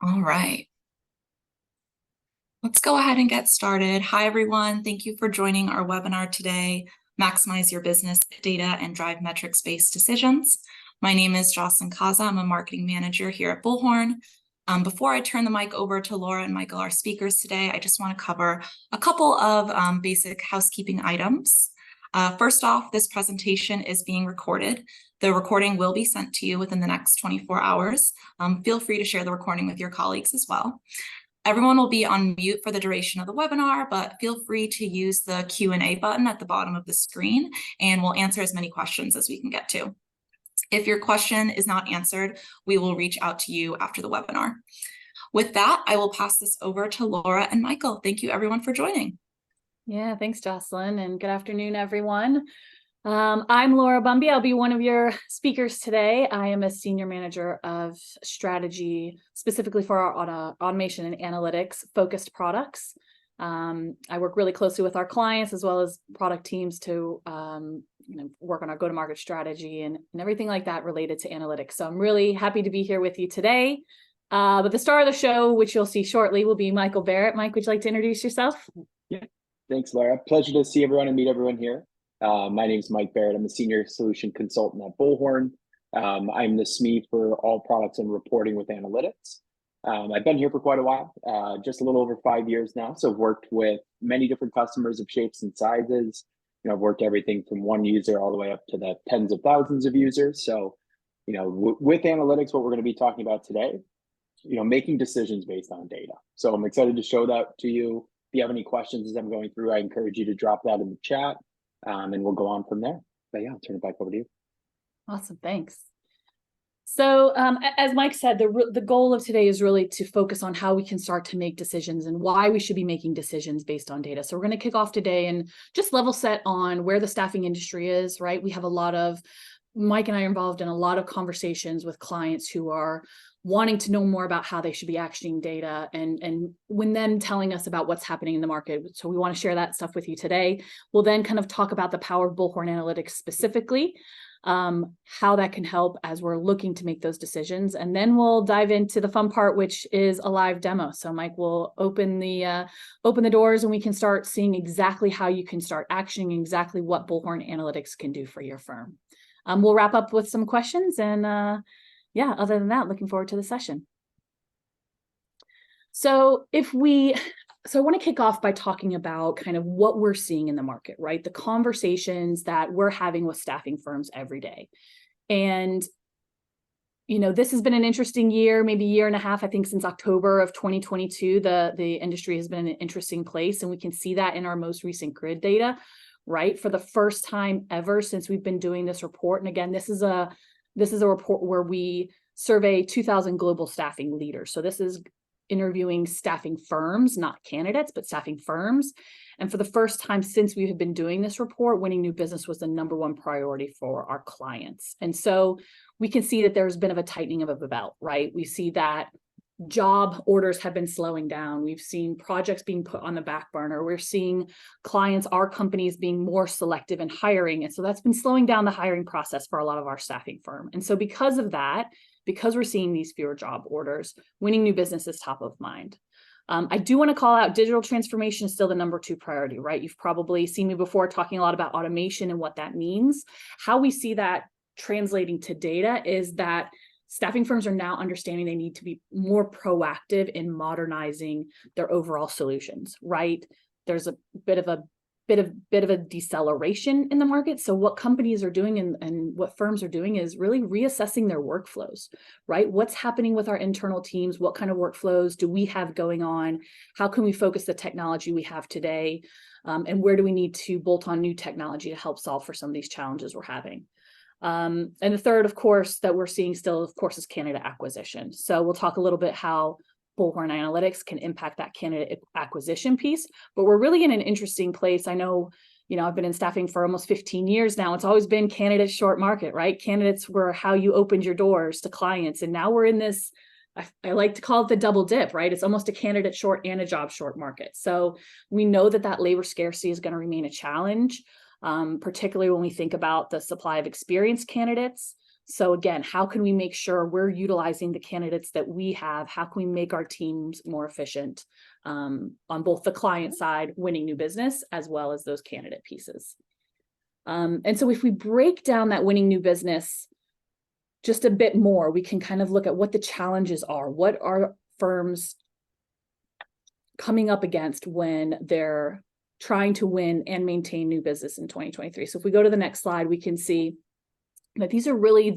All right, let's go ahead and get started. Hi, everyone. Thank you for joining our webinar today, Maximize Your Business Data and Drive Metrics-Based Decisions. My name is Jocelyn Kaza. I'm a marketing manager here at Bullhorn. Before I turn the mic over to Laura and Michael, our speakers today, I just want to cover a couple of basic housekeeping items. First off, this presentation is being recorded. The recording will be sent to you within the next 24 hours. Feel free to share the recording with your colleagues as well. Everyone will be on mute for the duration of the webinar, but feel free to use the Q&A button at the bottom of the screen, and we'll answer as many questions as we can get to. If your question is not answered, we will reach out to you after the webinar. With that, I will pass this over to Laura and Michael. Thank you, everyone, for joining. Yeah, thanks, Jocelyn, and good afternoon, everyone. I'm Laura Bumby. I'll be one of your speakers today. I am a senior manager of strategy, specifically for our automation and analytics focused products. I work really closely with our clients as well as product teams to work on our go-to-market strategy and everything like that related to analytics. So I'm really happy to be here with you today. But the star of the show, which you'll see shortly, will be Michael Barrett. Mike, would you like to introduce yourself? Yeah, thanks, Laura. Pleasure to see everyone and meet everyone here. My name is Mike Barrett. I'm a senior solution consultant at Bullhorn. I'm the SME for all products and reporting with analytics. I've been here for quite a while, just a little over 5 years now. So I've worked with many different customers of shapes and sizes. I've worked everything from one user all the way up to the tens of thousands of users. So, with analytics, what we're going to be talking about today, making decisions based on data. So I'm excited to show that to you. If you have any questions as I'm going through, I encourage you to drop that in the chat. And we'll go on from there. But yeah, I'll turn it back over to you. Awesome, thanks. So as Mike said, the goal of today is really to focus on how we can start to make decisions and why we should be making decisions based on data. So we're going to kick off today and just level set on where the staffing industry is, right? We have Mike and I are involved in a lot of conversations with clients who are wanting to know more about how they should be actioning data and when then telling us about what's happening in the market. So we want to share that stuff with you today. We'll then kind of talk about the power of Bullhorn Analytics specifically, how that can help as we're looking to make those decisions. And then we'll dive into the fun part, which is a live demo. So Mike will open the doors and we can start seeing exactly how you can start actioning exactly what Bullhorn Analytics can do for your firm. We'll wrap up with some questions and yeah, other than that, looking forward to the session. So I want to kick off by talking about kind of what we're seeing in the market, right? The conversations that we're having with staffing firms every day. And, this has been an interesting year, maybe year and a half, I think since October of 2022, the industry has been in an interesting place. And we can see that in our most recent grid data, right? For the first time ever since we've been doing this report. And again, this is a report where we survey 2,000 global staffing leaders. So this is interviewing staffing firms, not candidates, but staffing firms. And for the first time since we have been doing this report, winning new business was the #1 priority for our clients. And so we can see that there's been a tightening of the belt, right? We see that job orders have been slowing down. We've seen projects being put on the back burner. We're seeing clients, our companies being more selective in hiring. And so that's been slowing down the hiring process for a lot of our staffing firm. And so because of that, because we're seeing these fewer job orders, winning new business is top of mind. I do want to call out digital transformation is still the #2 priority, right? You've probably seen me before talking a lot about automation and what that means. How we see that translating to data is that staffing firms are now understanding they need to be more proactive in modernizing their overall solutions, right? There's a bit of a deceleration in the market. So what companies are doing and what firms are doing is really reassessing their workflows, right? What's happening with our internal teams? What kind of workflows do we have going on? How can we focus the technology we have today? And where do we need to bolt on new technology to help solve for some of these challenges we're having? And the third, of course, that we're seeing still, of course, is candidate acquisition. So we'll talk a little bit how Bullhorn Analytics can impact that candidate acquisition piece, but we're really in an interesting place. I know, I've been in staffing for almost 15 years now. It's always been candidate short market, right? Candidates were how you opened your doors to clients. And now we're in this, I like to call it the double dip, right? It's almost a candidate short and a job short market. So we know that labor scarcity is going to remain a challenge. Particularly when we think about the supply of experienced candidates, So again, how can we make sure we're utilizing the candidates that we have? How can we make our teams more efficient on both the client side, winning new business, as well as those candidate pieces? And so if we break down that winning new business just a bit more, we can kind of look at what the challenges are. What are firms coming up against when they're trying to win and maintain new business in 2023? So if we go to the next slide, we can see that these are really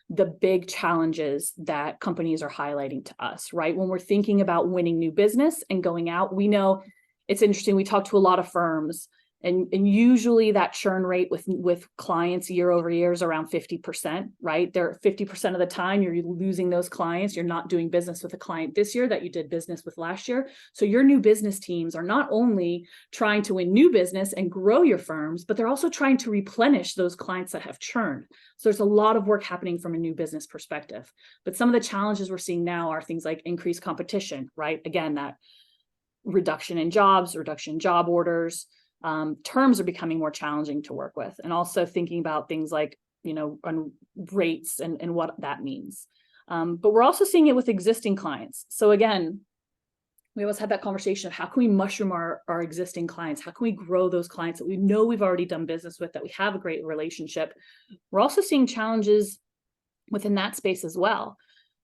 the big challenges that companies are highlighting to us, right? When we're thinking about winning new business and going out, we know it's interesting. We talk to a lot of firms, and usually that churn rate with clients year over year is around 50%, right? They're 50% of the time you're losing those clients. You're not doing business with a client this year that you did business with last year. So your new business teams are not only trying to win new business and grow your firms, but they're also trying to replenish those clients that have churned. So there's a lot of work happening from a new business perspective. But some of the challenges we're seeing now are things like increased competition, right? Again, that reduction in jobs, reduction in job orders. Terms are becoming more challenging to work with, and also thinking about things like, on rates and what that means. But we're also seeing it with existing clients. So again, we always have that conversation of how can we mushroom our existing clients? How can we grow those clients that we know we've already done business with, that we have a great relationship? We're also seeing challenges within that space as well.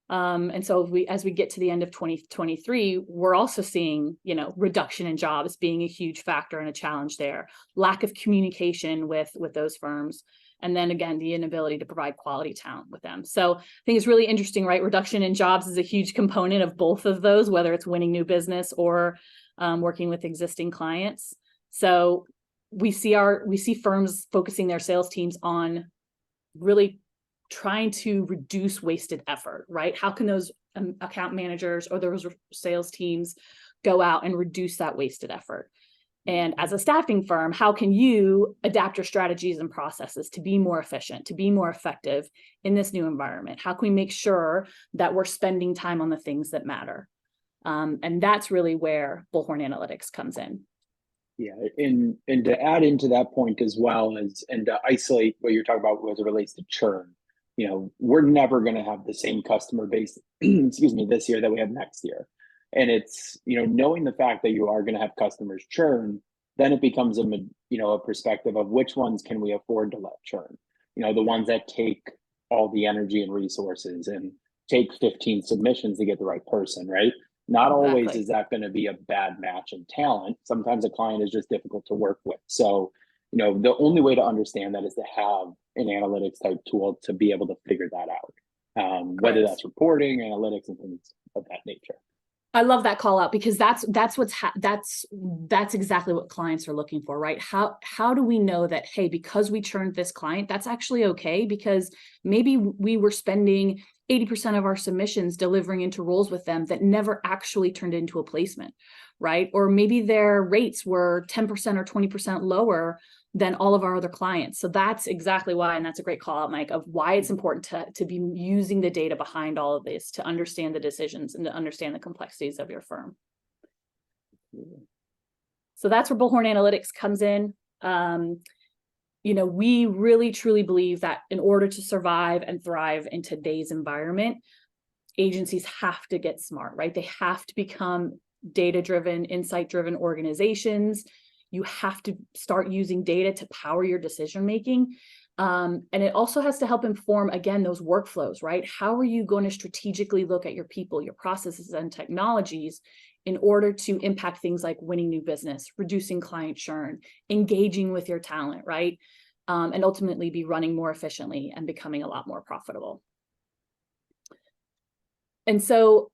And so as we get to the end of 2023, we're also seeing, reduction in jobs being a huge factor and a challenge there, lack of communication with those firms. And then again, the inability to provide quality talent with them. So I think it's really interesting, right? Reduction in jobs is a huge component of both of those, whether it's winning new business or working with existing clients. So we see firms focusing their sales teams on really trying to reduce wasted effort, right? How can those account managers or those sales teams go out and reduce that wasted effort? And as a staffing firm, how can you adapt your strategies and processes to be more efficient, to be more effective in this new environment? How can we make sure that we're spending time on the things that matter? And that's really where Bullhorn Analytics comes in. Yeah, and to add into that point as well as, and to isolate what you're talking about as it relates to churn, we're never going to have the same customer base, excuse me, this year that we have next year. And it's, knowing the fact that you are going to have customers churn, then it becomes a perspective of which ones can we afford to let churn? The ones that take all the energy and resources and take 15 submissions to get the right person, right? Not always Exactly. is that going to be a bad match in talent. Sometimes a client is just difficult to work with. So, the only way to understand that is to have an analytics type tool to be able to figure that out, whether that's reporting, analytics, and things of that nature. I love that call out, because that's exactly what clients are looking for, right? How do we know that, hey, because we churned this client, that's actually okay, because maybe we were spending 80% of our submissions delivering into roles with them that never actually turned into a placement, right? Or maybe their rates were 10% or 20% lower than all of our other clients. So that's exactly why, and that's a great call out, Mike, of why it's important to be using the data behind all of this, to understand the decisions and to understand the complexities of your firm. So that's where Bullhorn Analytics comes in. We really truly believe that in order to survive and thrive in today's environment, agencies have to get smart, right? They have to become data-driven, insight-driven organizations. You have to start using data to power your decision-making. And it also has to help inform, again, those workflows, right? How are you going to strategically look at your people, your processes, and technologies in order to impact things like winning new business, reducing client churn, engaging with your talent, right? And ultimately be running more efficiently and becoming a lot more profitable. And so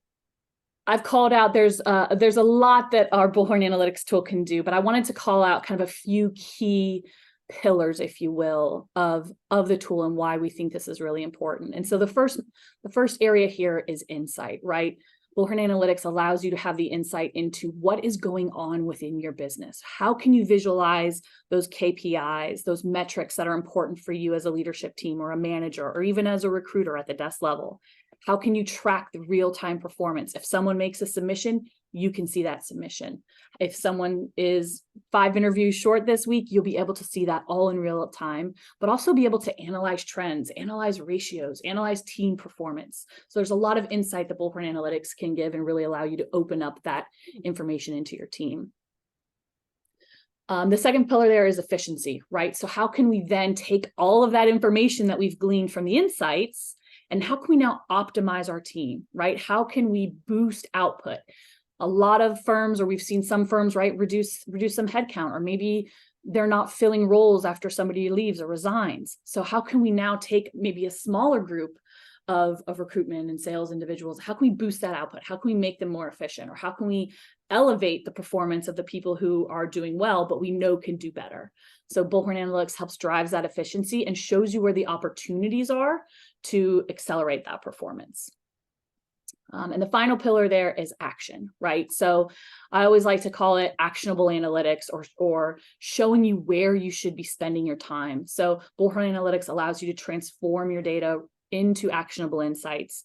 I've called out, there's a lot that our Bullhorn Analytics tool can do, but I wanted to call out kind of a few key pillars, if you will, of the tool and why we think this is really important. And so the first area here is insight, right? Bullhorn Analytics allows you to have the insight into what is going on within your business. How can you visualize those KPIs, those metrics that are important for you as a leadership team or a manager, or even as a recruiter at the desk level? How can you track the real-time performance? If someone makes a submission, you can see that submission. If someone is 5 interviews short this week, you'll be able to see that all in real time, but also be able to analyze trends, analyze ratios, analyze team performance. So there's a lot of insight that Bullhorn Analytics can give and really allow you to open up that information into your team. The second pillar there is efficiency, right? So how can we then take all of that information that we've gleaned from the insights, and how can we now optimize our team, right? How can we boost output? A lot of firms, or we've seen some firms, right, reduce some headcount, or maybe they're not filling roles after somebody leaves or resigns. So how can we now take maybe a smaller group of recruitment and sales individuals? How can we boost that output? How can we make them more efficient? Or how can we elevate the performance of the people who are doing well, but we know can do better? So Bullhorn Analytics helps drives that efficiency and shows you where the opportunities are to accelerate that performance. And the final pillar there is action, right? So I always like to call it actionable analytics, or showing you where you should be spending your time. So Bullhorn Analytics allows you to transform your data into actionable insights,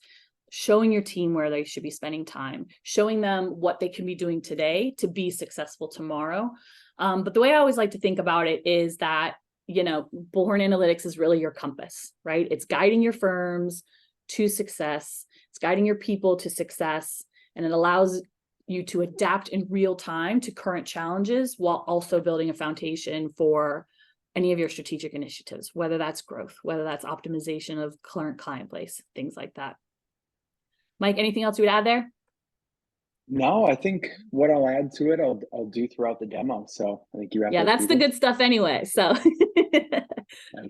showing your team where they should be spending time, showing them what they can be doing today to be successful tomorrow. But the way I always like to think about it is that, Bullhorn Analytics is really your compass, right? It's guiding your firms to success. It's guiding your people to success, and it allows you to adapt in real time to current challenges while also building a foundation for any of your strategic initiatives, whether that's growth, whether that's optimization of current client base, things like that. Mike, anything else you would add there? No, I think what I'll add to it, I'll do throughout the demo. So I think you wrapped Yeah, up that's the pretty good stuff anyway. So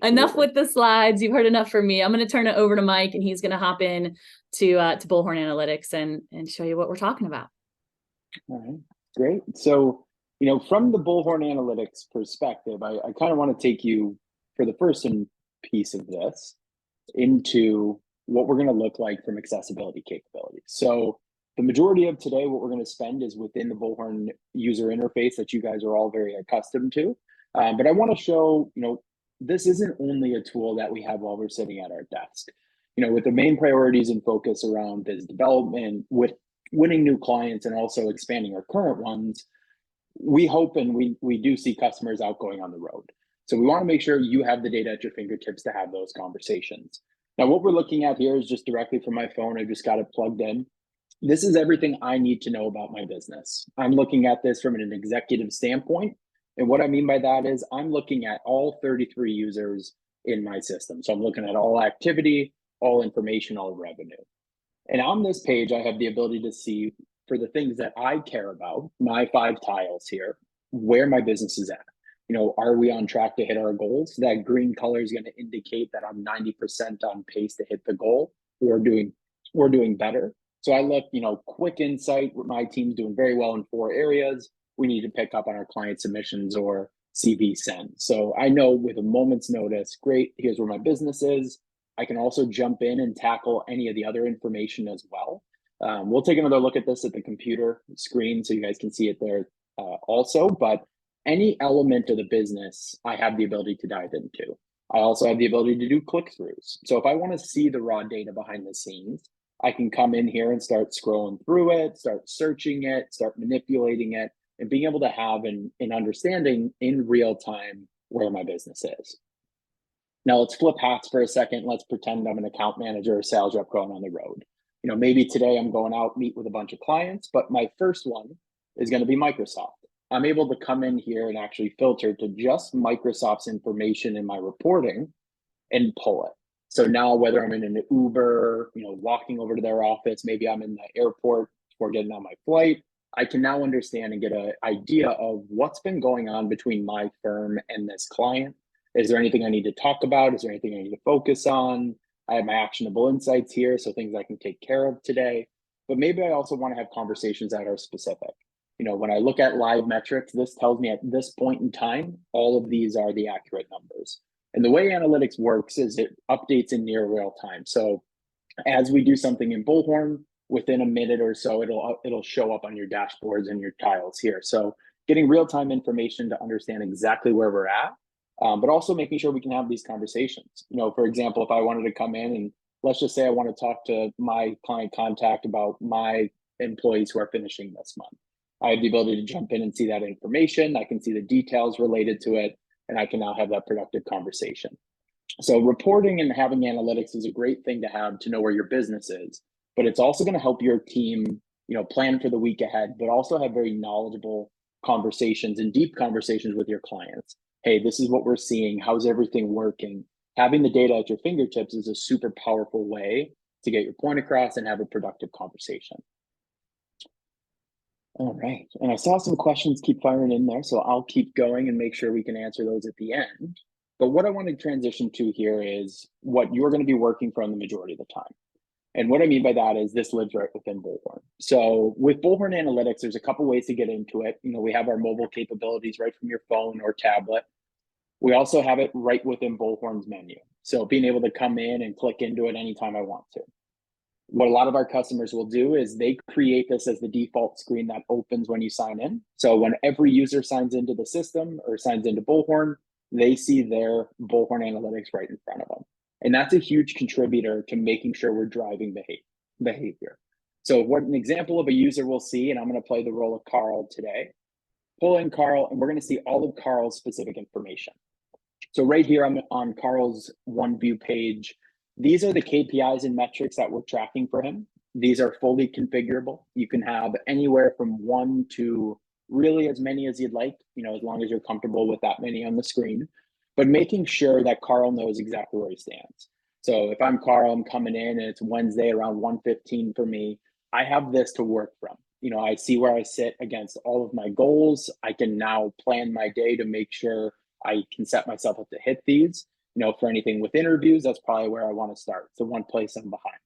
enough Absolutely. with the slides. You've heard enough from me. I'm going to turn it over to Mike, and he's going to hop in to Bullhorn Analytics and show you what we're talking about. All right, great. So, from the Bullhorn Analytics perspective, I kind of want to take you for the first piece of this into what we're going to look like from accessibility capabilities. So the majority of today, what we're going to spend is within the Bullhorn user interface that you guys are all very accustomed to. But I want to show, this isn't only a tool that we have while we're sitting at our desk. With the main priorities and focus around business development, with winning new clients and also expanding our current ones, we hope and we do see customers out going on the road. So we want to make sure you have the data at your fingertips to have those conversations. Now, what we're looking at here is just directly from my phone. I just got it plugged in. This is everything I need to know about my business. I'm looking at this from an executive standpoint. And what I mean by that is I'm looking at all 33 users in my system. So I'm looking at all activity, all information, all revenue. And on this page, I have the ability to see, for the things that I care about, my 5 tiles here, where my business is at. Are we on track to hit our goals? That green color is going to indicate that I'm 90% on pace to hit the goal. We're doing better. So I look, quick insight. My team's doing very well in 4 areas. We need to pick up on our client submissions or CV send. So I know with a moment's notice, great, here's where my business is. I can also jump in and tackle any of the other information as well. We'll take another look at this at the computer screen so you guys can see it there also. But any element of the business, I have the ability to dive into. I also have the ability to do click-throughs. So if I want to see the raw data behind the scenes, I can come in here and start scrolling through it, start searching it, start manipulating it, and being able to have an understanding in real time where my business is. Now let's flip hats for a second. Let's pretend I'm an account manager or sales rep going on the road. Maybe today I'm going out, meet with a bunch of clients, but my first one is going to be Microsoft. I'm able to come in here and actually filter to just Microsoft's information in my reporting and pull it. So now whether I'm in an Uber, walking over to their office, maybe I'm in the airport before getting on my flight, I can now understand and get an idea of what's been going on between my firm and this client. Is there anything I need to talk about? Is there anything I need to focus on? I have my actionable insights here, so things I can take care of today. But maybe I also want to have conversations that are specific. When I look at live metrics, this tells me at this point in time, all of these are the accurate numbers. And the way analytics works is it updates in near real time. So as we do something in Bullhorn, within a minute or so, it'll show up on your dashboards and your tiles here. So getting real-time information to understand exactly where we're at, but also making sure we can have these conversations. For example, if I wanted to come in and let's just say I want to talk to my client contact about my employees who are finishing this month. I have the ability to jump in and see that information. I can see the details related to it, and I can now have that productive conversation. So reporting and having analytics is a great thing to have to know where your business is, but it's also going to help your team, plan for the week ahead, but also have very knowledgeable conversations and deep conversations with your clients. Hey, this is what we're seeing. How's everything working? Having the data at your fingertips is a super powerful way to get your point across and have a productive conversation. All right, and I saw some questions keep firing in there, so I'll keep going and make sure we can answer those at the end. But what I want to transition to here is what you're going to be working from the majority of the time. And what I mean by that is this lives right within Bullhorn. So with Bullhorn Analytics, there's a couple ways to get into it. We have our mobile capabilities right from your phone or tablet. We also have it right within Bullhorn's menu. So being able to come in and click into it anytime I want to. What a lot of our customers will do is they create this as the default screen that opens when you sign in. So when every user signs into the system or signs into Bullhorn, they see their Bullhorn Analytics right in front of them. And that's a huge contributor to making sure we're driving behavior. So what an example of a user will see, and I'm going to play the role of Carl today. Pull in Carl, and we're going to see all of Carl's specific information. So right here, I'm on Carl's OneView page. These are the KPIs and metrics that we're tracking for him. These are fully configurable. You can have anywhere from 1 to really as many as you'd like, as long as you're comfortable with that many on the screen, but making sure that Carl knows exactly where he stands. So if I'm Carl, I'm coming in and it's Wednesday around 1:15 for me, I have this to work from. I see where I sit against all of my goals. I can now plan my day to make sure I can set myself up to hit these. For anything with interviews, that's probably where I want to start. So one place I'm behind.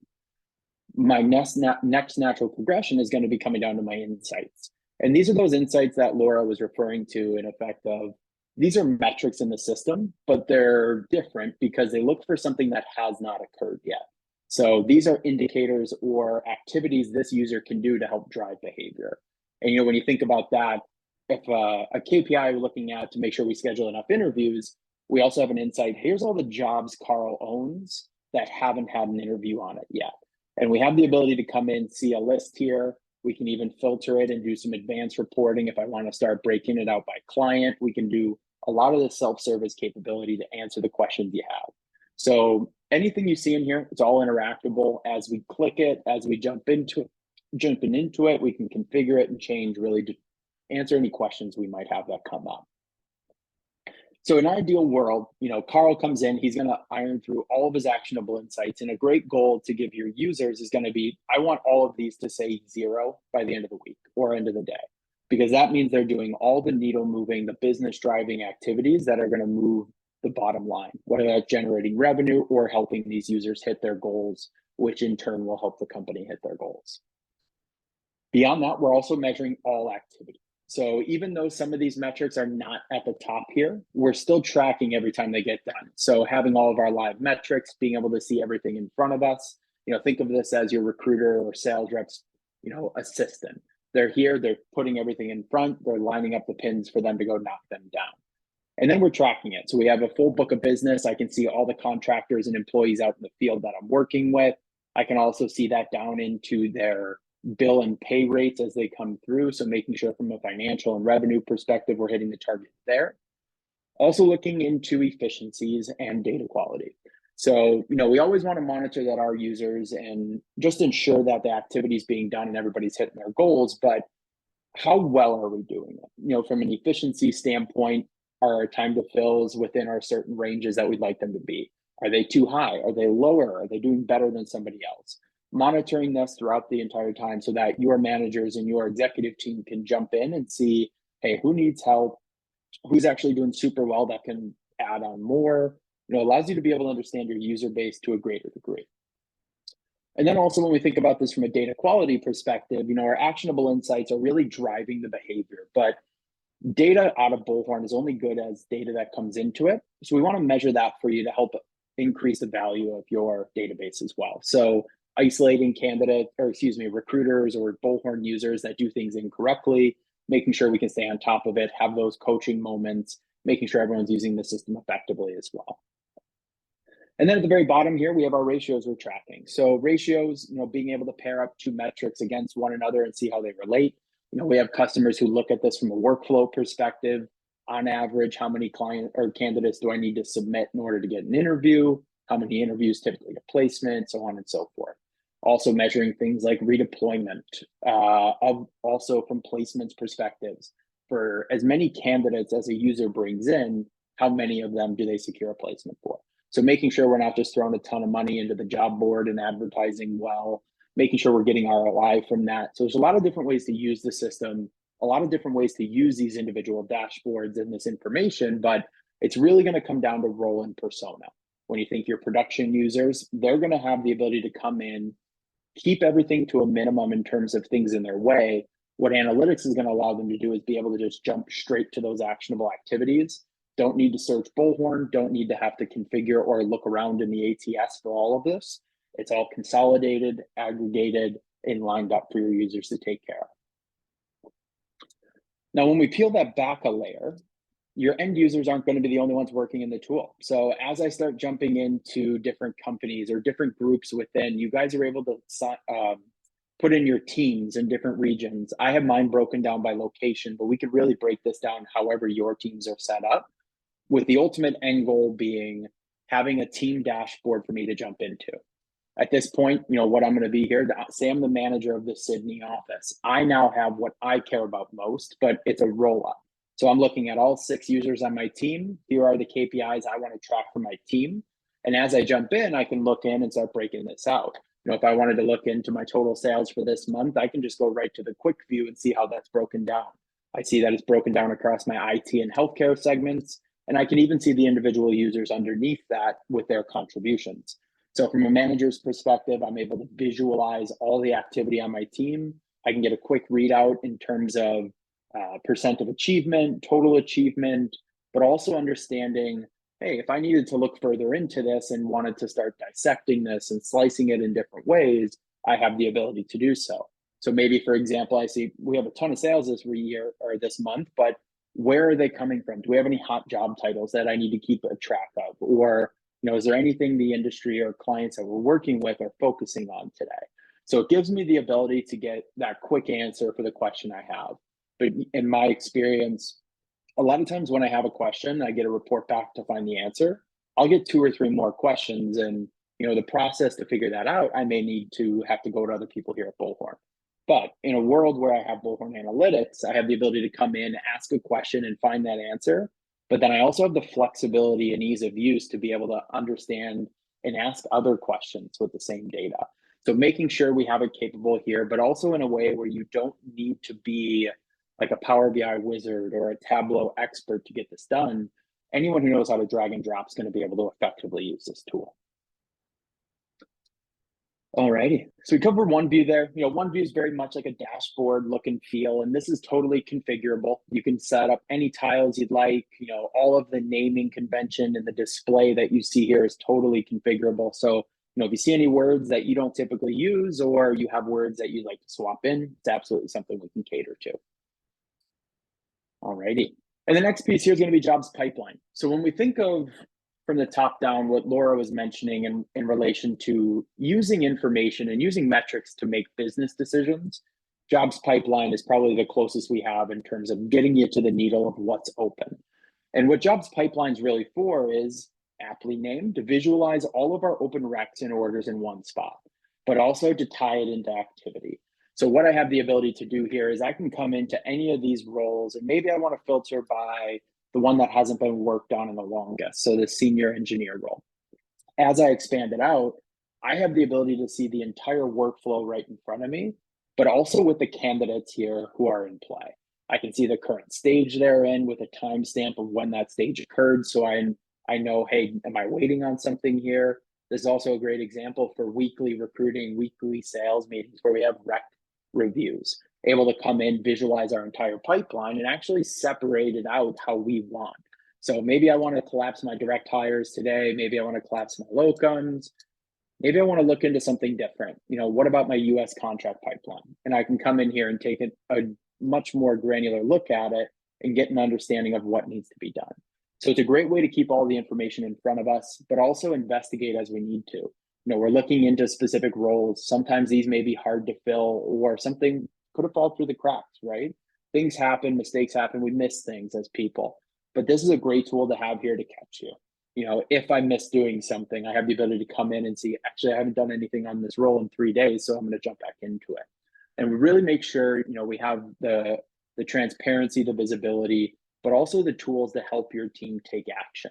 My next natural progression is going to be coming down to my insights. And these are those insights that Laura was referring to in effect of, these are metrics in the system, but they're different because they look for something that has not occurred yet. So these are indicators or activities this user can do to help drive behavior. And when you think about that, if a KPI we're looking at to make sure we schedule enough interviews, we also have an insight. Here's all the jobs Carl owns that haven't had an interview on it yet. And we have the ability to come in, see a list here. We can even filter it and do some advanced reporting. If I want to start breaking it out by client, we can do a lot of the self-service capability to answer the questions you have. So anything you see in here, it's all interactable. As we click it, as we jumping into it, we can configure it and change really to answer any questions we might have that come up. So in an ideal world, Carl comes in, he's going to iron through all of his actionable insights. And a great goal to give your users is going to be, I want all of these to say 0 by the end of the week or end of the day, because that means they're doing all the needle moving, the business driving activities that are going to move the bottom line, whether that's generating revenue or helping these users hit their goals, which in turn will help the company hit their goals. Beyond that, we're also measuring all activity. So even though some of these metrics are not at the top here, we're still tracking every time they get done. So having all of our live metrics, being able to see everything in front of us, think of this as your recruiter or sales reps, assistant. They're here, they're putting everything in front, they're lining up the pins for them to go knock them down. And then we're tracking it. So we have a full book of business. I can see all the contractors and employees out in the field that I'm working with. I can also see that down into their bill and pay rates as they come through. So making sure from a financial and revenue perspective, we're hitting the target there. Also looking into efficiencies and data quality. So, we always want to monitor that our users and just ensure that the activity is being done and everybody's hitting their goals, but how well are we doing it? From an efficiency standpoint, are our time to fills within our certain ranges that we'd like them to be? Are they too high? Are they lower? Are they doing better than somebody else? Monitoring this throughout the entire time so that your managers and your executive team can jump in and see, hey, who needs help? Who's actually doing super well that can add on more? Allows you to be able to understand your user base to a greater degree. And then also when we think about this from a data quality perspective, our actionable insights are really driving the behavior, but data out of Bullhorn is only good as data that comes into it. So we want to measure that for you to help increase the value of your database as well. So isolating recruiters or Bullhorn users that do things incorrectly, making sure we can stay on top of it, have those coaching moments, making sure everyone's using the system effectively as well. And then at the very bottom here, we have our ratios we're tracking. So ratios, being able to pair up two metrics against one another and see how they relate. We have customers who look at this from a workflow perspective. On average, how many client or candidates do I need to submit in order to get an interview? How many interviews typically get placement, so on and so forth. Also measuring things like redeployment, also from placements perspectives. For as many candidates as a user brings in, how many of them do they secure a placement for? So making sure we're not just throwing a ton of money into the job board and advertising well, making sure we're getting ROI from that. So there's a lot of different ways to use the system, a lot of different ways to use these individual dashboards and this information, but it's really going to come down to role and persona. When you think your production users, they're going to have the ability to come in, keep everything to a minimum in terms of things in their way. What analytics is going to allow them to do is be able to just jump straight to those actionable activities. Don't need to search Bullhorn, don't need to have to configure or look around in the ATS for all of this. It's all consolidated, aggregated, and lined up for your users to take care of. Now, when we peel that back a layer, your end users aren't going to be the only ones working in the tool. So as I start jumping into different companies or different groups within, you guys are able to put in your teams in different regions. I have mine broken down by location, but we could really break this down however your teams are set up, with the ultimate end goal being having a team dashboard for me to jump into. At this point, what I'm going to be here, say I'm the manager of the Sydney office. I now have what I care about most, but it's a roll up. So I'm looking at all 6 users on my team. Here are the KPIs I want to track for my team. And as I jump in, I can look in and start breaking this out. If I wanted to look into my total sales for this month, I can just go right to the quick view and see how that's broken down. I see that it's broken down across my IT and healthcare segments, and I can even see the individual users underneath that with their contributions. So from a manager's perspective, I'm able to visualize all the activity on my team. I can get a quick readout in terms of percent of achievement, total achievement, but also understanding, hey, if I needed to look further into this and wanted to start dissecting this and slicing it in different ways, I have the ability to do so. So maybe, for example, I see we have a ton of sales this year or this month, but where are they coming from? Do we have any hot job titles that I need to keep a track of? Or, is there anything the industry or clients that we're working with are focusing on today? So it gives me the ability to get that quick answer for the question I have. But in my experience, a lot of times when I have a question, I get a report back to find the answer. I'll get 2 or 3 more questions, and the process to figure that out, I may need to have to go to other people here at Bullhorn. But in a world where I have Bullhorn Analytics, I have the ability to come in, ask a question, and find that answer. But then I also have the flexibility and ease of use to be able to understand and ask other questions with the same data. So making sure we have it capable here, but also in a way where you don't need to be like a Power BI wizard or a Tableau expert to get this done. Anyone who knows how to drag and drop is going to be able to effectively use this tool. Alrighty, so we covered one view there. One view is very much like a dashboard look and feel, and this is totally configurable. You can set up any tiles you'd like. All of the naming convention and the display that you see here is totally configurable. So, if you see any words that you don't typically use, or you have words that you'd like to swap in, it's absolutely something we can cater to. Alrighty, and the next piece here is going to be jobs pipeline. So when we think of from the top down, what Laura was mentioning in relation to using information and using metrics to make business decisions, jobs pipeline is probably the closest we have in terms of getting you to the needle of what's open. And what jobs pipeline is really for is, aptly named, to visualize all of our open recs and orders in one spot, but also to tie it into activity. So what I have the ability to do here is I can come into any of these roles, and maybe I want to filter by the one that hasn't been worked on in the longest, so the senior engineer role. As I expand it out, I have the ability to see the entire workflow right in front of me, but also with the candidates here who are in play. I can see the current stage they're in with a timestamp of when that stage occurred, so I know, hey, am I waiting on something here? This is also a great example for weekly recruiting, weekly sales meetings where we have rec reviews, able to come in, visualize our entire pipeline, and actually separate it out how we want. So maybe I want to collapse my direct hires today. Maybe I want to collapse my locums. Maybe I want to look into something different. What about my US contract pipeline? And I can come in here and take a much more granular look at it and get an understanding of what needs to be done. So it's a great way to keep all the information in front of us, but also investigate as we need to. We're looking into specific roles. Sometimes these may be hard to fill, or something could have fallen through the cracks, right? Things happen, mistakes happen, we miss things as people. But this is a great tool to have here to catch you. If I miss doing something, I have the ability to come in and see, actually, I haven't done anything on this role in 3 days, so I'm going to jump back into it. And we really make sure, we have the transparency, the visibility, but also the tools to help your team take action.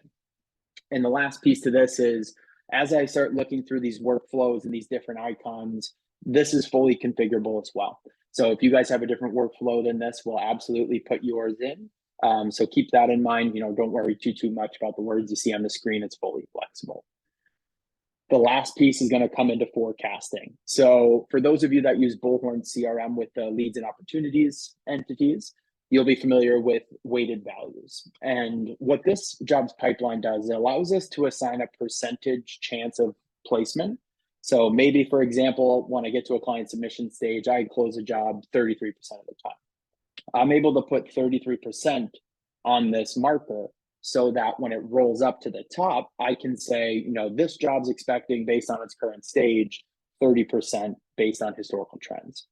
And the last piece to this is, as I start looking through these workflows and these different icons, this is fully configurable as well. So if you guys have a different workflow than this, we'll absolutely put yours in. So keep that in mind. Don't worry too much about the words you see on the screen. It's fully flexible. The last piece is going to come into forecasting. So for those of you that use Bullhorn CRM with the leads and opportunities entities, you'll be familiar with weighted values. And what this jobs pipeline does, it allows us to assign a percentage chance of placement. So maybe, for example, when I get to a client submission stage, I close a job 33% of the time. I'm able to put 33% on this marker so that when it rolls up to the top, I can say, this job's expecting, based on its current stage, 30% based on historical trends.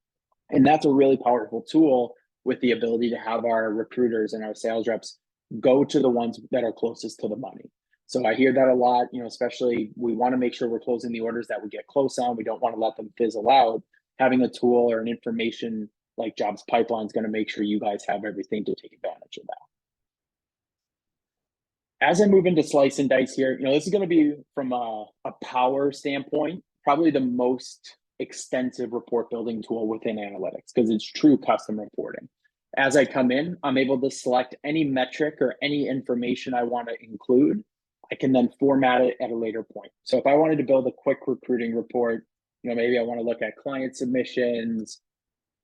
And that's a really powerful tool, with the ability to have our recruiters and our sales reps go to the ones that are closest to the money. So I hear that a lot, especially we want to make sure we're closing the orders that we get close on. We don't want to let them fizzle out. Having a tool or an information like Jobs Pipeline is going to make sure you guys have everything to take advantage of that. As I move into slice and dice here, this is going to be, from a power standpoint, probably the most extensive report building tool within analytics, because it's true custom reporting. As I come in, I'm able to select any metric or any information I want to include. I can then format it at a later point. So if I wanted to build a quick recruiting report, maybe I want to look at client submissions.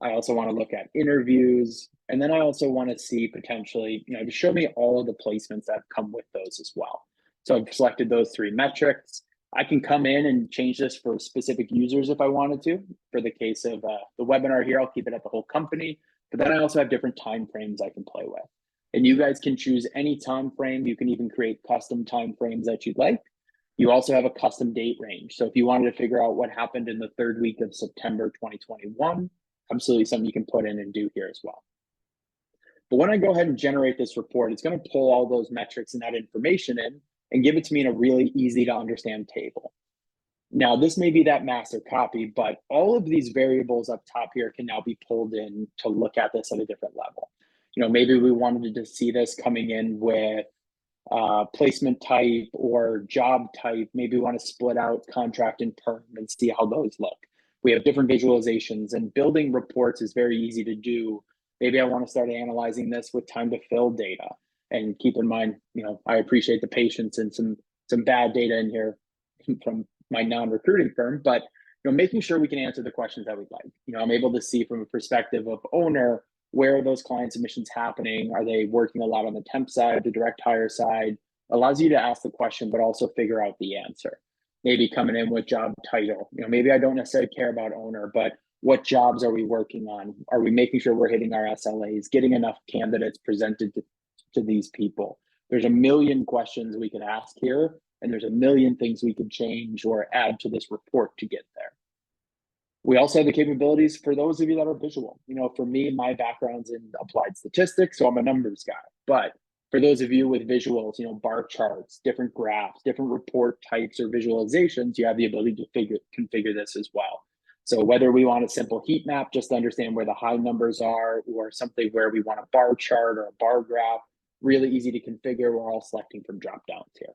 I also want to look at interviews. And then I also want to see potentially, to show me all of the placements that come with those as well. So I've selected those 3 metrics. I can come in and change this for specific users if I wanted to. For the case of the webinar here, I'll keep it at the whole company. But then I also have different time frames I can play with. And you guys can choose any time frame. You can even create custom time frames that you'd like. You also have a custom date range. So if you wanted to figure out what happened in the 3rd week of September 2021, absolutely something you can put in and do here as well. But when I go ahead and generate this report, it's going to pull all those metrics and that information in and give it to me in a really easy to understand table. Now, this may be that master copy, but all of these variables up top here can now be pulled in to look at this at a different level. Maybe we wanted to see this coming in with placement type or job type. Maybe we want to split out contract and perm and see how those look. We have different visualizations, and building reports is very easy to do. Maybe I want to start analyzing this with time to fill data. And keep in mind, I appreciate the patience and some bad data in here from my non-recruiting firm, but making sure we can answer the questions that we'd like. I'm able to see from a perspective of owner, where are those client submissions happening? Are they working a lot on the temp side, the direct hire side? Allows you to ask the question, but also figure out the answer. Maybe coming in with job title. Maybe I don't necessarily care about owner, but what jobs are we working on? Are we making sure we're hitting our SLAs, getting enough candidates presented to these people? There's a million questions we could ask here, and there's a million things we could change or add to this report to get there. We also have the capabilities for those of you that are visual. For me, my background's in applied statistics, so I'm a numbers guy. But for those of you with visuals, bar charts, different graphs, different report types or visualizations, you have the ability to configure this as well. So whether we want a simple heat map just to understand where the high numbers are, or something where we want a bar chart or a bar graph, really easy to configure. We're all selecting from drop downs here.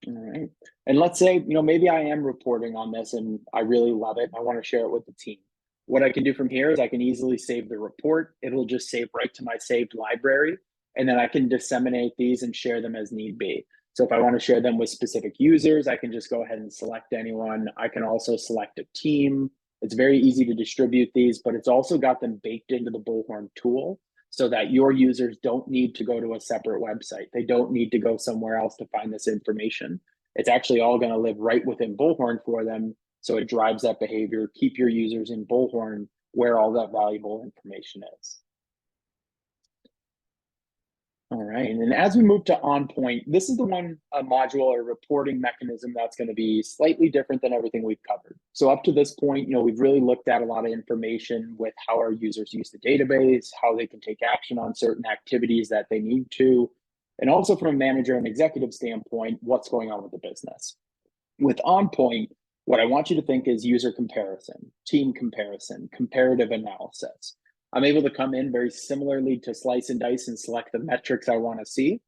All right. And let's say, maybe I am reporting on this and I really love it. I want to share it with the team. What I can do from here is I can easily save the report. It'll just save right to my saved library. And then I can disseminate these and share them as need be. So if I want to share them with specific users, I can just go ahead and select anyone. I can also select a team. It's very easy to distribute these, but it's also got them baked into the Bullhorn tool, so that your users don't need to go to a separate website. They don't need to go somewhere else to find this information. It's actually all going to live right within Bullhorn for them. So it drives that behavior. Keep your users in Bullhorn where all that valuable information is. All right, and as we move to OnPoint, this is the one module or reporting mechanism that's going to be slightly different than everything we've covered. So up to this point, we've really looked at a lot of information with how our users use the database, how they can take action on certain activities that they need to, and also from a manager and executive standpoint, what's going on with the business. With OnPoint, what I want you to think is user comparison, team comparison, comparative analysis. I'm able to come in very similarly to slice and dice and select the metrics I want to see,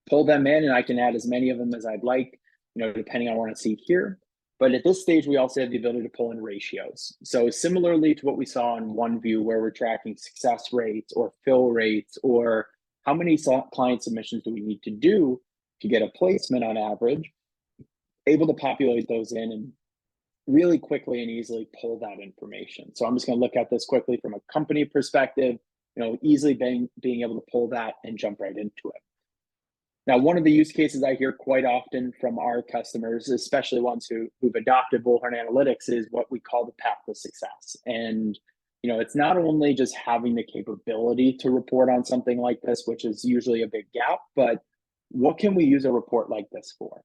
pull them in, and I can add as many of them as I'd like, depending on what I want to see here. But at this stage, we also have the ability to pull in ratios. So similarly to what we saw in OneView, where we're tracking success rates or fill rates, or how many client submissions do we need to do to get a placement on average, able to populate those in and really quickly and easily pull that information. So I'm just going to look at this quickly from a company perspective, easily being able to pull that and jump right into it. Now, one of the use cases I hear quite often from our customers, especially ones who've adopted Bullhorn Analytics, is what we call the path to success. And it's not only just having the capability to report on something like this, which is usually a big gap, but what can we use a report like this for?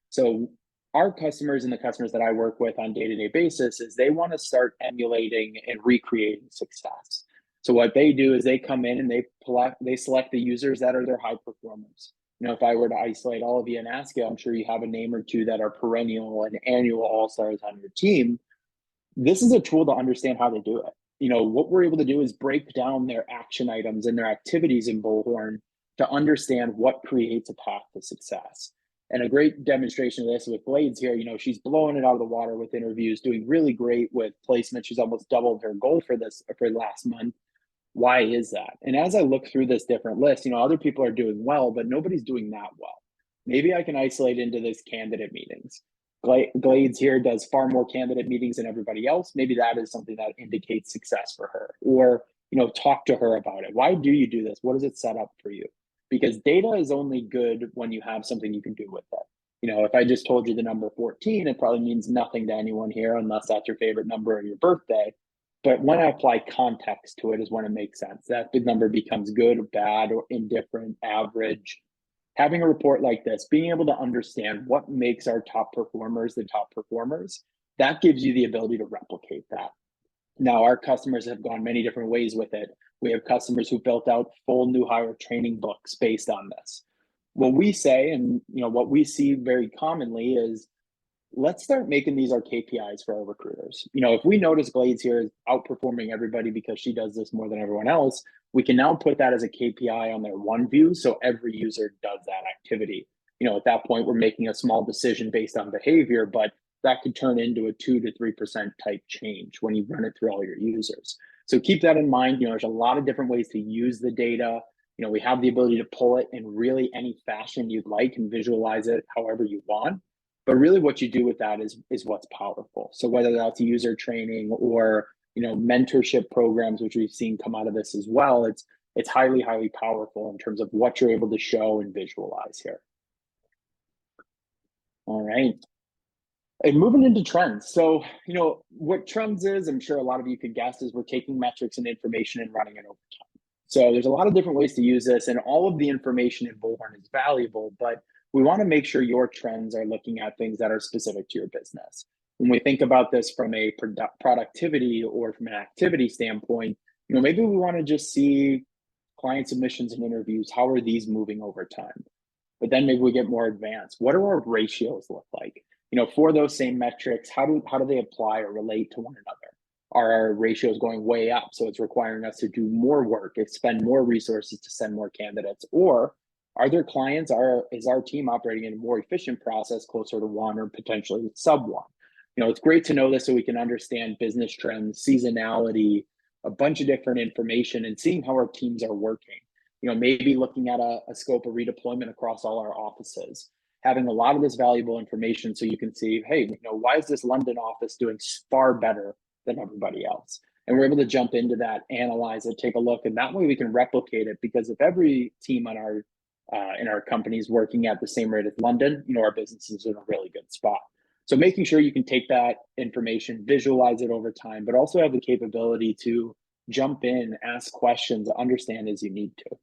So our customers and the customers that I work with on a day-to-day basis is they want to start emulating and recreating success. So what they do is they come in and they select the users that are their high performers. If I were to isolate all of you and ask you, I'm sure you have a name or two that are perennial and annual all-stars on your team. This is a tool to understand how they do it. What we're able to do is break down their action items and their activities in Bullhorn to understand what creates a path to success. And a great demonstration of this with Blades here, she's blowing it out of the water with interviews, doing really great with placement. She's almost doubled her goal for last month. Why is that? And as I look through this different list, other people are doing well, but nobody's doing that well. Maybe I can isolate into this candidate meetings. Blades here does far more candidate meetings than everybody else. Maybe that is something that indicates success for her. Or, talk to her about it. Why do you do this? What does it set up for you? Because data is only good when you have something you can do with it. If I just told you the number 14, it probably means nothing to anyone here unless that's your favorite number or your birthday. But when I apply context to it is when it makes sense. That big number becomes good or bad or indifferent, average. Having a report like this, being able to understand what makes our top performers the top performers, that gives you the ability to replicate that. Now, our customers have gone many different ways with it. We have customers who built out full new hire training books based on this. What we say, and what we see very commonly is, let's start making these our KPIs for our recruiters. If we notice Blades here is outperforming everybody because she does this more than everyone else, we can now put that as a KPI on their OneView, so every user does that activity. At that point, we're making a small decision based on behavior, but that could turn into a 2 to 3% type change when you run it through all your users. So keep that in mind. There's a lot of different ways to use the data. We have the ability to pull it in really any fashion you'd like and visualize it however you want. But really what you do with that is what's powerful. So whether that's user training or mentorship programs, which we've seen come out of this as well, it's highly, highly powerful in terms of what you're able to show and visualize here. All right. And moving into trends. So, what trends is, I'm sure a lot of you could guess, is we're taking metrics and information and running it over time. So there's a lot of different ways to use this, and all of the information in Bullhorn is valuable, but we want to make sure your trends are looking at things that are specific to your business. When we think about this from a productivity or from an activity standpoint, maybe we want to just see client submissions and interviews. How are these moving over time? But then maybe we get more advanced. What do our ratios look like? For those same metrics, how do they apply or relate to one another? Are our ratios going way up? So it's requiring us to do more work, expend more resources to send more candidates, or are there clients, is our team operating in a more efficient process closer to 1 or potentially sub 1? It's great to know this so we can understand business trends, seasonality, a bunch of different information, and seeing how our teams are working. Maybe looking at a scope of redeployment across all our offices, having a lot of this valuable information so you can see, hey, why is this London office doing far better than everybody else? And we're able to jump into that, analyze it, take a look, and that way we can replicate it. Because if every team on our in our companies working at the same rate as London, our business is in a really good spot. So making sure you can take that information, visualize it over time, but also have the capability to jump in, ask questions, understand as you need to.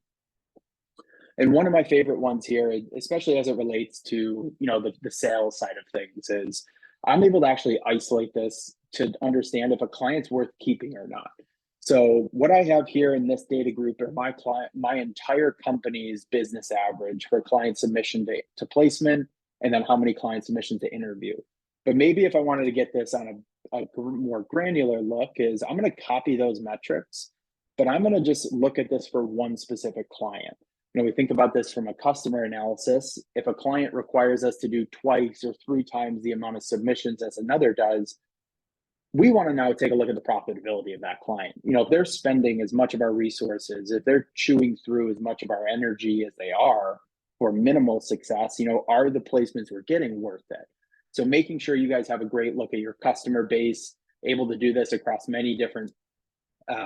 And one of my favorite ones here, especially as it relates to, the sales side of things, is I'm able to actually isolate this to understand if a client's worth keeping or not. So what I have here in this data group are my entire company's business average for client submission to placement, and then how many client submissions to interview. But maybe if I wanted to get this on a more granular look, is I'm going to copy those metrics, but I'm going to just look at this for one specific client. We think about this from a customer analysis. If a client requires us to do twice or 3 times the amount of submissions as another does, we want to now take a look at the profitability of that client. If they're spending as much of our resources, if they're chewing through as much of our energy as they are for minimal success, are the placements we're getting worth it? So making sure you guys have a great look at your customer base, able to do this across many different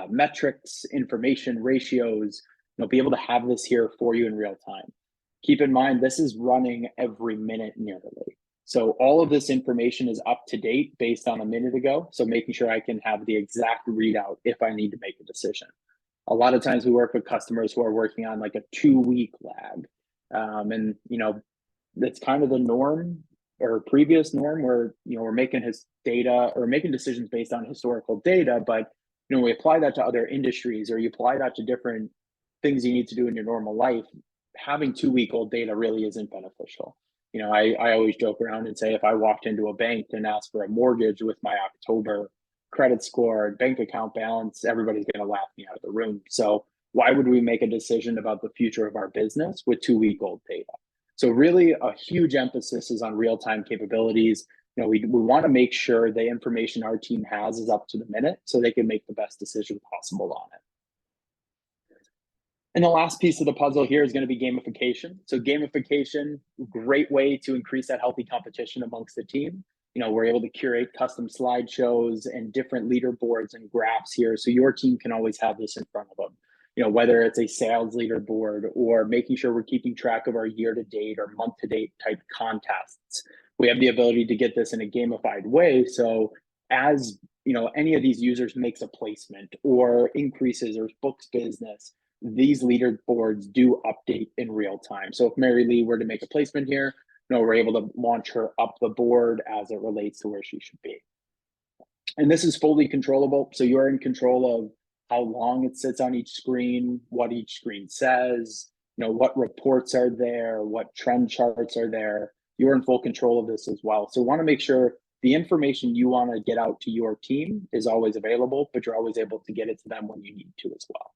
metrics, information, ratios, be able to have this here for you in real time. Keep in mind, this is running every minute nearly. So all of this information is up to date based on a minute ago. So making sure I can have the exact readout if I need to make a decision. A lot of times we work with customers who are working on like a 2-week lag. And, that's kind of the norm or previous norm where, we're making his data or making decisions based on historical data. But, we apply that to other industries, or you apply that to different things you need to do in your normal life. Having 2-week-old data really isn't beneficial. I always joke around and say, if I walked into a bank and asked for a mortgage with my October credit score, bank account balance, everybody's going to laugh me out of the room. So why would we make a decision about the future of our business with 2-week-old data? So really a huge emphasis is on real-time capabilities. We want to make sure the information our team has is up to the minute so they can make the best decision possible on it. And the last piece of the puzzle here is going to be gamification. So gamification, great way to increase that healthy competition amongst the team. We're able to curate custom slideshows and different leaderboards and graphs here. So your team can always have this in front of them. Whether it's a sales leaderboard or making sure we're keeping track of our year-to-date or month-to-date type contests. We have the ability to get this in a gamified way. So as any of these users makes a placement or increases or books business, these leaderboards do update in real time. So if Mary Lee were to make a placement here, we're able to launch her up the board as it relates to where she should be. And this is fully controllable. So you're in control of how long it sits on each screen, what each screen says, what reports are there, what trend charts are there. You're in full control of this as well. So want to make sure the information you want to get out to your team is always available, but you're always able to get it to them when you need to as well.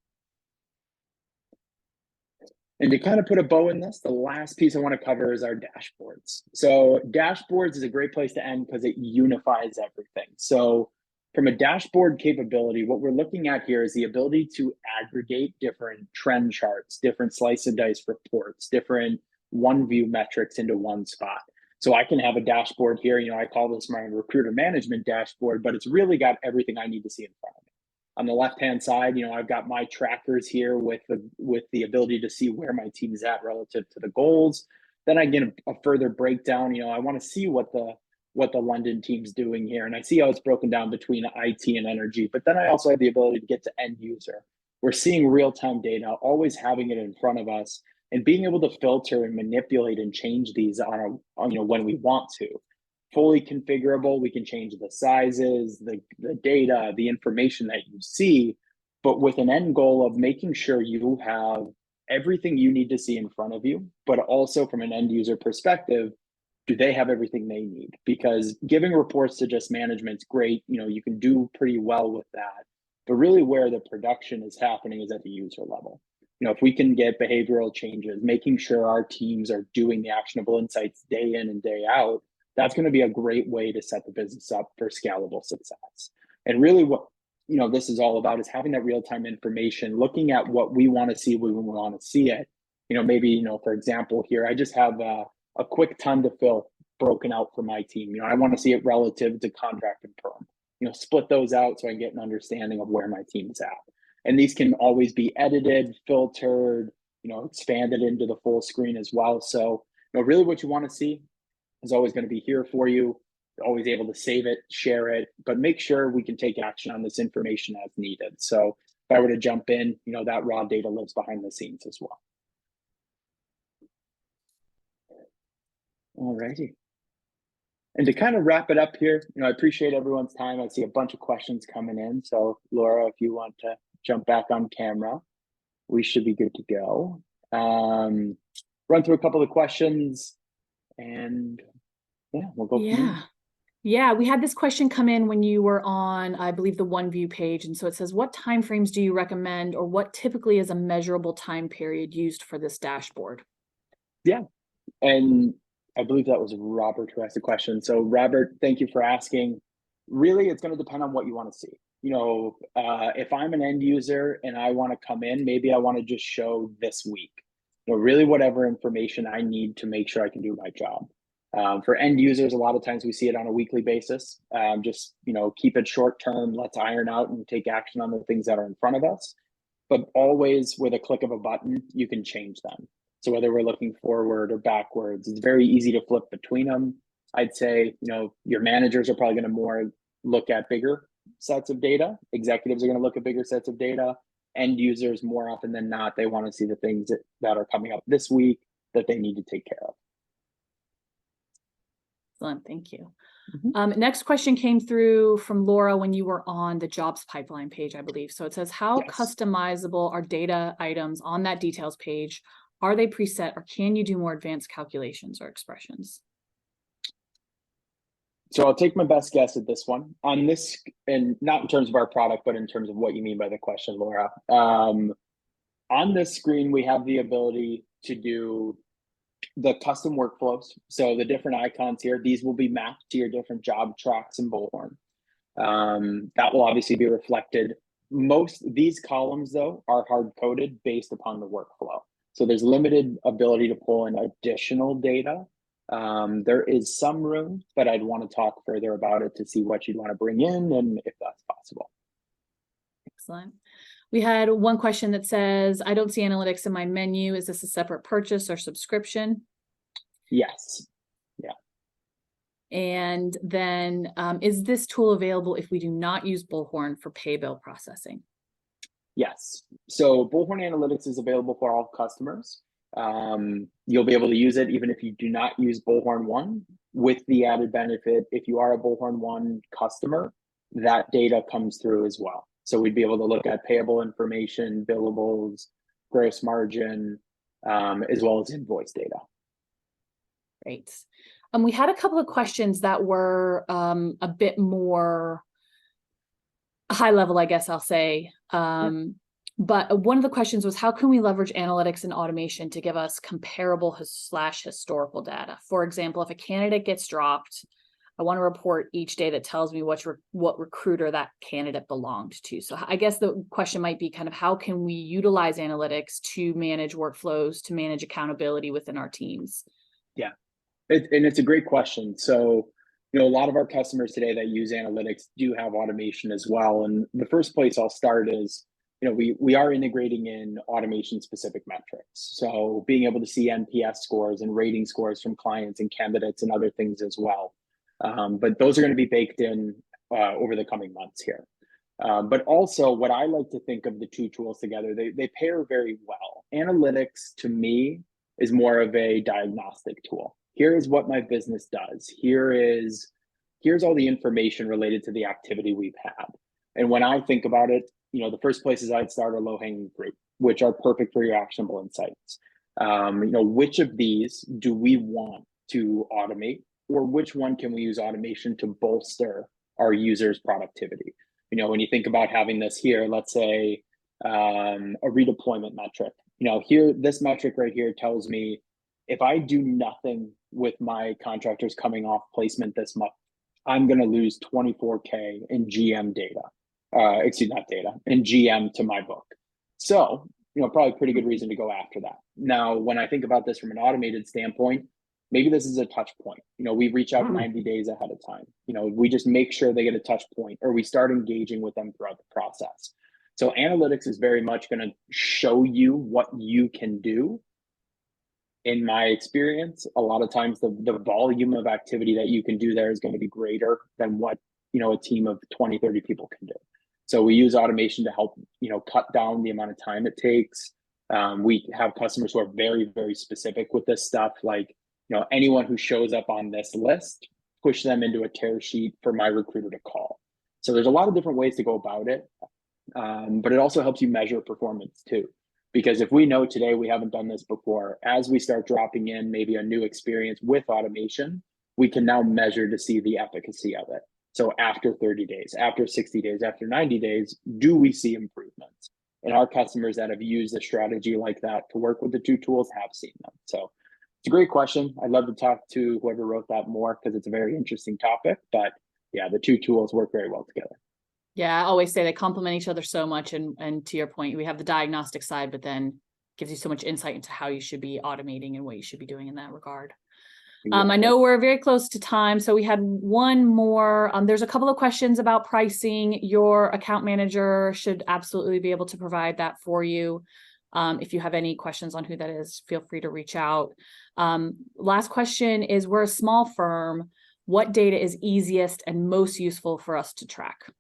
And to kind of put a bow in this, the last piece I want to cover is our dashboards. So dashboards is a great place to end because it unifies everything. So from a dashboard capability, what we're looking at here is the ability to aggregate different trend charts, different slice and dice reports, different one-view metrics into one spot. So I can have a dashboard here, I call this my recruiter management dashboard, but it's really got everything I need to see in front of me. On the left-hand side, I've got my trackers here with the ability to see where my team is at relative to the goals. Then I get a further breakdown. I want to see what the London team's doing here, and I see how it's broken down between IT and energy. But then I also have the ability to get to end user. We're seeing real-time data, always having it in front of us, and being able to filter and manipulate and change these on when we want to. Fully configurable, we can change the sizes, the data, the information that you see, but with an end goal of making sure you have everything you need to see in front of you, but also from an end user perspective, do they have everything they need? Because giving reports to just management's great, you can do pretty well with that, but really where the production is happening is at the user level. If we can get behavioral changes, making sure our teams are doing the actionable insights day in and day out, that's going to be a great way to set the business up for scalable success. And really what this is all about is having that real-time information, looking at what we want to see when we want to see it. Maybe, for example, here, I just have a quick time to fill broken out for my team. I want to see it relative to contract and perm. Split those out so I can get an understanding of where my team is at. And these can always be edited, filtered, expanded into the full screen as well. So, really what you want to see is always going to be here for you. You're always able to save it, share it, but make sure we can take action on this information as needed. So if I were to jump in, that raw data lives behind the scenes as well. All righty. And to kind of wrap it up here, I appreciate everyone's time. I see a bunch of questions coming in. So Laura, if you want to jump back on camera, we should be good to go. Run through a couple of questions and yeah, we'll go from there. Yeah, we had this question come in when you were on, I believe, the OneView page. And so it says, what timeframes do you recommend, or what typically is a measurable time period used for this dashboard? Yeah, and I believe that was Robert who asked the question. So Robert, thank you for asking. Really, it's going to depend on what you want to see. If I'm an end user and I want to come in, maybe I want to just show this week, really whatever information I need to make sure I can do my job. For end users, a lot of times we see it on a weekly basis. Just, keep it short term, let's iron out and take action on the things that are in front of us. But always with a click of a button, you can change them. So whether we're looking forward or backwards, it's very easy to flip between them. I'd say, your managers are probably going to more look at bigger sets of data. Executives are going to look at bigger sets of data. End users, more often than not, they want to see the things that are coming up this week that they need to take care of. Excellent, thank you. Next question came through from Laura when you were on the jobs pipeline page, I believe. So it says, how customizable are data items on that details page? Are they preset, or can you do more advanced calculations or expressions? So I'll take my best guess at this one. On this, and not in terms of our product, but in terms of what you mean by the question, Laura. On this screen, we have the ability to do the custom workflows. So the different icons here, these will be mapped to your different job tracks in Bullhorn. That will obviously be reflected. Most of these columns, though, are hard-coded based upon the workflow. So there's limited ability to pull in additional data. There is some room, but I'd want to talk further about it to see what you'd want to bring in and if that's possible. Excellent. We had one question that says, I don't see analytics in my menu. Is this a separate purchase or subscription? Yes. Yeah. And then is this tool available if we do not use Bullhorn for pay bill processing? Yes. So Bullhorn Analytics is available for all customers. You'll be able to use it even if you do not use Bullhorn One, with the added benefit, if you are a Bullhorn One customer, that data comes through as well. So we'd be able to look at payable information, billables, gross margin, as well as invoice data. Great. We had a couple of questions that were a bit more high level, I guess I'll say. But one of the questions was, how can we leverage analytics and automation to give us comparable / historical data? For example, if a candidate gets dropped, I want to report each day that tells me what recruiter that candidate belonged to. So I guess the question might be kind of, how can we utilize analytics to manage workflows, to manage accountability within our teams? Yeah. And it's a great question. So, a lot of our customers today that use analytics do have automation as well. And the first place I'll start is, we are integrating in automation specific metrics. So being able to see NPS scores and rating scores from clients and candidates and other things as well. But those are going to be baked in over the coming months here. But also what I like to think of the two tools together, they pair very well. Analytics to me is more of a diagnostic tool. Here is what my business does. Here's all the information related to the activity we've had. And when I think about it, the first places I'd start are low-hanging fruit, which are perfect for your actionable insights. Which of these do we want to automate, or which one can we use automation to bolster our users' productivity? When you think about having this here, let's say a redeployment metric. Here, this metric right here tells me if I do nothing with my contractors coming off placement this month, I'm going to lose 24K in GM data. In GM to my book. So, probably pretty good reason to go after that. Now, when I think about this from an automated standpoint, maybe this is a touch point. We reach out 90 days ahead of time. We just make sure they get a touch point, or we start engaging with them throughout the process. So analytics is very much going to show you what you can do. In my experience, a lot of times the volume of activity that you can do there is going to be greater than what a team of 20, 30 people can do. So we use automation to help, cut down the amount of time it takes. We have customers who are very, very specific with this stuff. Like, anyone who shows up on this list, push them into a tear sheet for my recruiter to call. So there's a lot of different ways to go about it. But it also helps you measure performance too. Because if we know today we haven't done this before, as we start dropping in maybe a new experience with automation, we can now measure to see the efficacy of it. So after 30 days, after 60 days, after 90 days, do we see improvements? And our customers that have used a strategy like that to work with the two tools have seen them. So it's a great question. I'd love to talk to whoever wrote that more because it's a very interesting topic. But yeah, the two tools work very well together. Yeah, I always say they complement each other so much. And to your point, we have the diagnostic side, but then gives you so much insight into how you should be automating and what you should be doing in that regard. I know we're very close to time, so we had one more. There's a couple of questions about pricing. Your account manager should absolutely be able to provide that for you. If you have any questions on who that is, feel free to reach out. Last question is, we're a small firm. What data is easiest and most useful for us to track?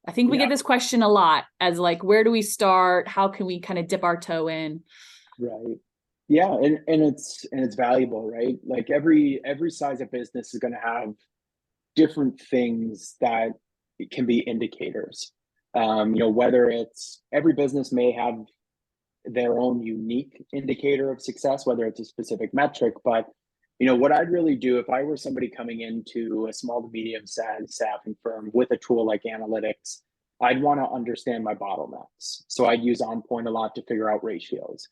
I think we get this question a lot as like, where do we start? How can we kind of dip our toe in? Right. Yeah, and it's valuable, right? Like every size of business is going to have different things that can be indicators. Whether it's every business may have their own unique indicator of success, whether it's a specific metric, but what I'd really do if I were somebody coming into a small to medium sized staffing firm with a tool like analytics, I'd want to understand my bottlenecks. So I'd use OnPoint a lot to figure out ratios.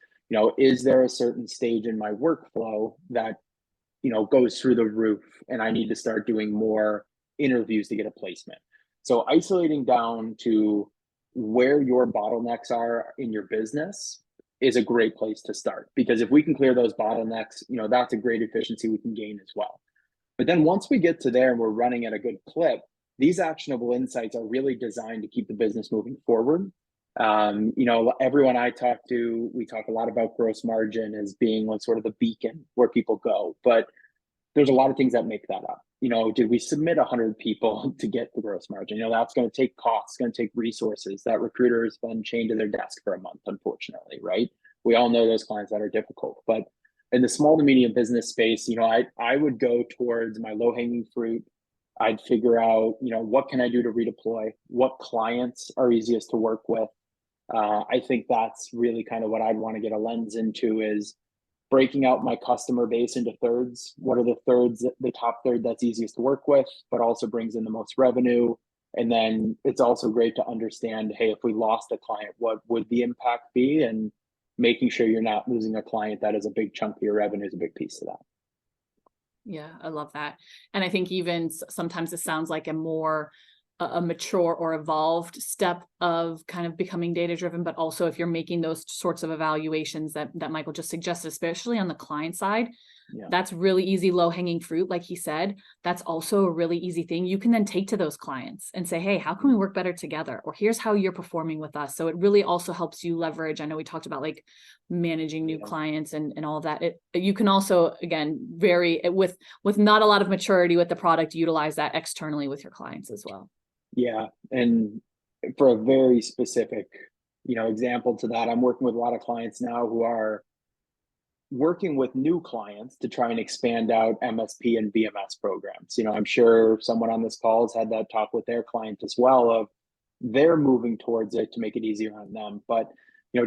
Is there a certain stage in my workflow that, goes through the roof and I need to start doing more interviews to get a placement? So isolating down to where your bottlenecks are in your business is a great place to start, because if we can clear those bottlenecks, that's a great efficiency we can gain as well. But then once we get to there and we're running at a good clip, these actionable insights are really designed to keep the business moving forward. Everyone I talk to, we talk a lot about gross margin as being like sort of the beacon where people go, but there's a lot of things that make that up. Did we submit 100 people to get the gross margin? That's going to take costs, going to take resources. That recruiter has been chained to their desk for a month, unfortunately, right? We all know those clients that are difficult. But in the small to medium business space, I would go towards my low-hanging fruit. I'd figure out, what can I do to redeploy? What clients are easiest to work with? I think that's really kind of what I'd want to get a lens into, is breaking out my customer base into thirds. What are the thirds, the top third that's easiest to work with, but also brings in the most revenue? And then it's also great to understand, hey, if we lost a client, what would the impact be? And making sure you're not losing a client that is a big chunk of your revenue is a big piece of that. Yeah, I love that. And I think even sometimes it sounds like a mature or evolved step of kind of becoming data driven, but also if you're making those sorts of evaluations that Michael just suggested, especially on the client side, that's really easy, low hanging fruit. Like he said, that's also a really easy thing you can then take to those clients and say, hey, how can we work better together? Or here's how you're performing with us. So it really also helps you leverage. I know we talked about like managing new clients and all of that. You can also, again, with not a lot of maturity with the product, utilize that externally with your clients as well. Yeah. And for a very specific, example to that, I'm working with a lot of clients now who are working with new clients to try and expand out MSP and VMS programs. I'm sure someone on this call has had that talk with their client as well, of they're moving towards it to make it easier on them. But,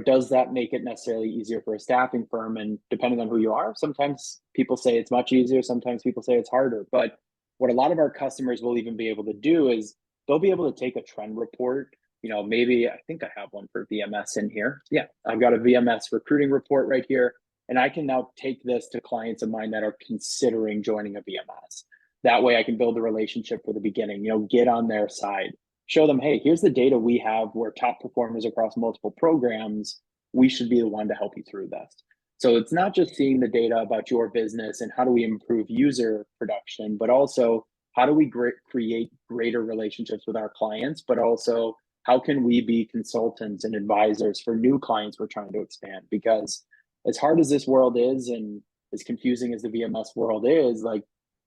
does that make it necessarily easier for a staffing firm? And depending on who you are, sometimes people say it's much easier. Sometimes people say it's harder. But what a lot of our customers will even be able to do is they'll be able to take a trend report. Maybe I think I have one for VMS in here. Yeah, I've got a VMS recruiting report right here. And I can now take this to clients of mine that are considering joining a VMS. That way I can build a relationship for the beginning, get on their side, show them, hey, here's the data we have. We're top performers across multiple programs. We should be the one to help you through this. So it's not just seeing the data about your business and how do we improve user production, but also how do we create greater relationships with our clients, but also how can we be consultants and advisors for new clients we're trying to expand? Because as hard as this world is and as confusing as the VMS world is, like,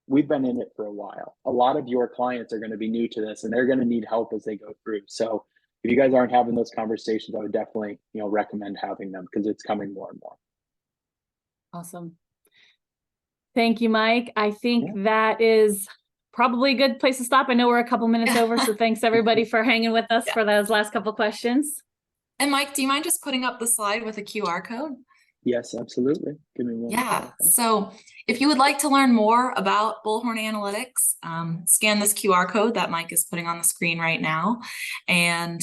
we've been in it for a while. A lot of your clients are going to be new to this and they're going to need help as they go through. So if you guys aren't having those conversations, I would definitely, recommend having them, because it's coming more and more. Awesome. Thank you, Mike. I think Yeah. that is probably a good place to stop. I know we're a couple minutes over, so thanks everybody for hanging with us for those last couple questions. And Mike, do you mind just putting up the slide with a QR code? Yes, absolutely. Give me one Yeah, second. so if you would like to learn more about Bullhorn Analytics, scan this QR code that Mike is putting on the screen right now, and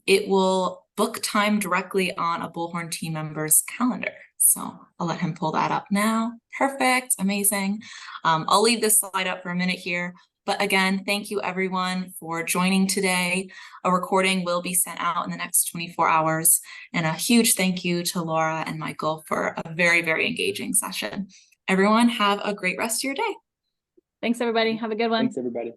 it will book time directly on a Bullhorn team member's calendar. So I'll let him pull that up now. Perfect, amazing. I'll leave this slide up for a minute here. But again, thank you everyone for joining today. A recording will be sent out in the next 24 hours. And a huge thank you to Laura and Michael for a very, very engaging session. Everyone have a great rest of your day. Thanks, everybody. Have a good one. Thanks, everybody.